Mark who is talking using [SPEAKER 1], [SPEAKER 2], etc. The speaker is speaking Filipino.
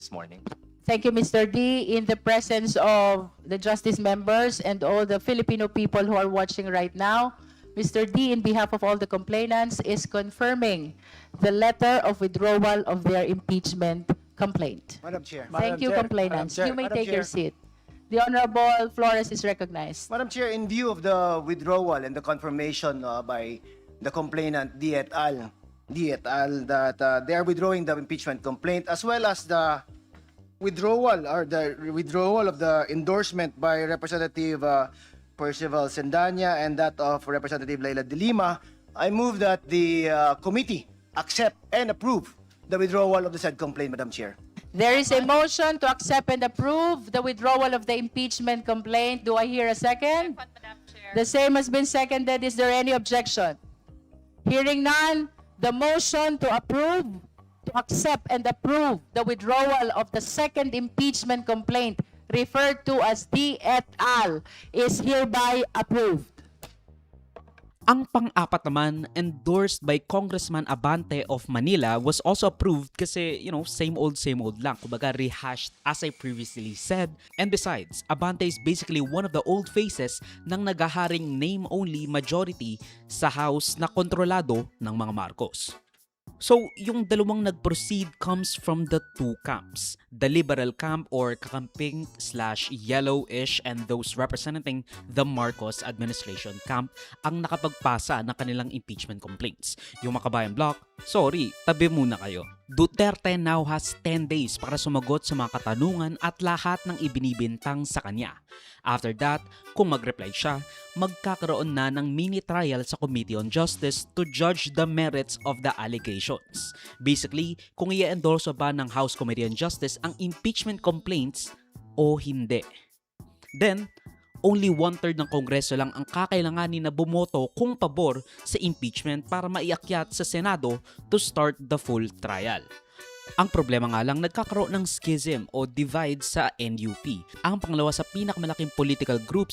[SPEAKER 1] this morning.
[SPEAKER 2] Thank you, Mr. D. In the presence of the justice members and all the Filipino people who are watching right now, Mr. D, in behalf of all the complainants, is confirming the letter of withdrawal of their impeachment complaint.
[SPEAKER 3] Madam Chair.
[SPEAKER 2] Thank you, complainants. You may
[SPEAKER 3] Madam
[SPEAKER 2] take your
[SPEAKER 3] Chair.
[SPEAKER 2] seat. The Honorable Flores is recognized.
[SPEAKER 3] Madam Chair, in view of the withdrawal and the confirmation by the complainant D et al. That they are withdrawing the impeachment complaint, as well as the withdrawal of the endorsement by Representative Percival Sendanya and that of Representative Leila de Lima, I move that the committee accept and approve the withdrawal of the said complaint, Madam Chair.
[SPEAKER 2] There is a motion to accept and approve the withdrawal of the impeachment complaint. Do I hear a second? The same has been seconded. Is there any objection? Hearing none, the motion to approve, to accept and approve the withdrawal of the second impeachment complaint referred to as D et al. Is hereby approved.
[SPEAKER 4] Ang pang-apat naman, endorsed by Congressman Abante of Manila, was also approved kasi, same old lang. Kumbaga rehashed as I previously said. And besides, Abante is basically one of the old faces ng nagaharing name-only majority sa House na kontrolado ng mga Marcos. So, yung dalawang nag-proceed comes from the two camps. The liberal camp or kakamping/yellowish and those representing the Marcos administration camp ang nakapagpasa ng kanilang impeachment complaints. Yung Makabayan Bloc, sorry, tabi muna kayo. Duterte now has 10 days para sumagot sa mga katanungan at lahat ng ibinibintang sa kanya. After that, kung mag-reply siya, magkakaroon na ng mini-trial sa Committee on Justice to judge the merits of the allegations. Basically, kung i-endorse ba ng House Committee on Justice ang impeachment complaints o hindi. Then, only 1/3 ng Kongreso lang ang kakailanganin na bumoto kung pabor sa impeachment para maiakyat sa Senado to start the full trial. Ang problema nga lang, nagkakaroon ng schism o divide sa NUP, ang pangalawa sa pinakamalaking political group